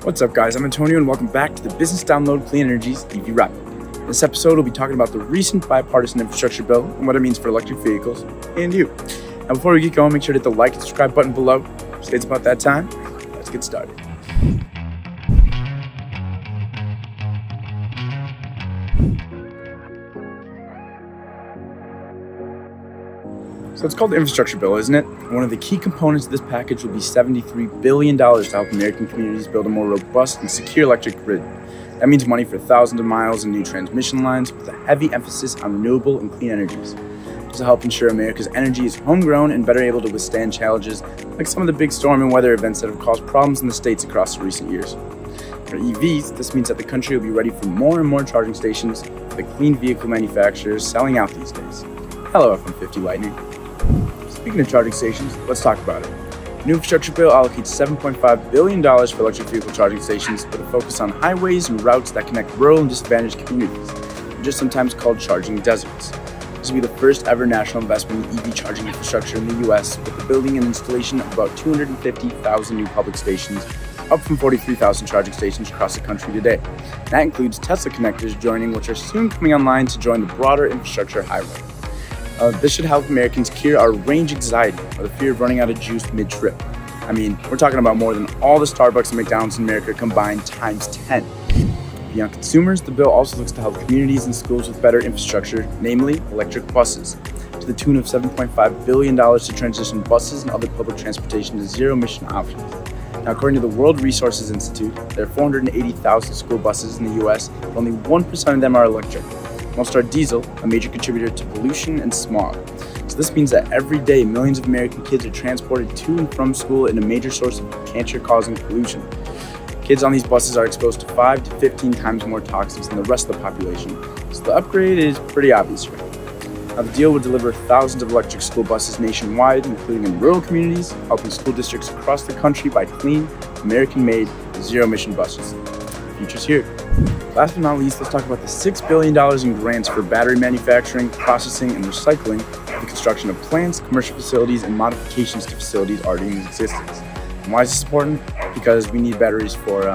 What's up, guys? I'm Antonio, and welcome back to the Business Download Clean Energy's EV Wrap. In this episode, we'll be talking about the recent bipartisan infrastructure bill and what it means for electric vehicles and you. Now, before we get going, make sure to hit the like and subscribe button below. It's about that time. Let's get started. So it's called the infrastructure bill, isn't it? One of the key components of this package will be $73 billion to help American communities build a more robust and secure electric grid. That means money for thousands of miles and new transmission lines with a heavy emphasis on renewable and clean energies. This will help ensure America's energy is homegrown and better able to withstand challenges like some of the big storm and weather events that have caused problems in the states across recent years. For EVs, this means that the country will be ready for more and more charging stations for the clean vehicle manufacturers selling out these days. Hello, F-150 Lightning. Speaking of charging stations, let's talk about it. The new infrastructure bill allocates $7.5 billion for electric vehicle charging stations with a focus on highways and routes that connect rural and disadvantaged communities, which are sometimes called charging deserts. This will be the first ever national investment in EV charging infrastructure in the U.S., with the building and installation of about 250,000 new public stations, up from 43,000 charging stations across the country today. That includes Tesla connectors joining, which are soon coming online to join the broader infrastructure highway. This should help Americans cure our range anxiety or the fear of running out of juice mid-trip. I mean, we're talking about more than all the Starbucks and McDonald's in America combined times 10. Beyond consumers, the bill also looks to help communities and schools with better infrastructure, namely electric buses, to the tune of $7.5 billion to transition buses and other public transportation to zero-emission options. Now, according to the World Resources Institute, there are 480,000 school buses in the U.S., but only 1% of them are electric. Most are diesel, a major contributor to pollution and smog. So this means that every day millions of American kids are transported to and from school in a major source of cancer-causing pollution. Kids on these buses are exposed to 5 to 15 times more toxins than the rest of the population, so the upgrade is pretty obvious here. Now, the deal will deliver thousands of electric school buses nationwide, including in rural communities, helping school districts across the country buy clean, American-made, zero-emission buses. The future's here. Last but not least, let's talk about the $6 billion in grants for battery manufacturing, processing, and recycling for the construction of plants, commercial facilities, and modifications to facilities already in existence. And why is this important? Because we need batteries for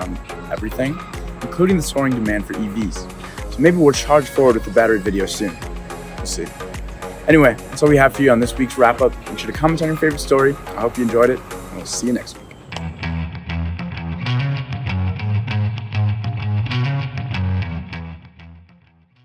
everything, including the soaring demand for EVs. So maybe we'll charge forward with the battery video soon. We'll see. Anyway, that's all we have for you on this week's wrap-up. Make sure to comment on your favorite story. I hope you enjoyed it, and we'll see you next week.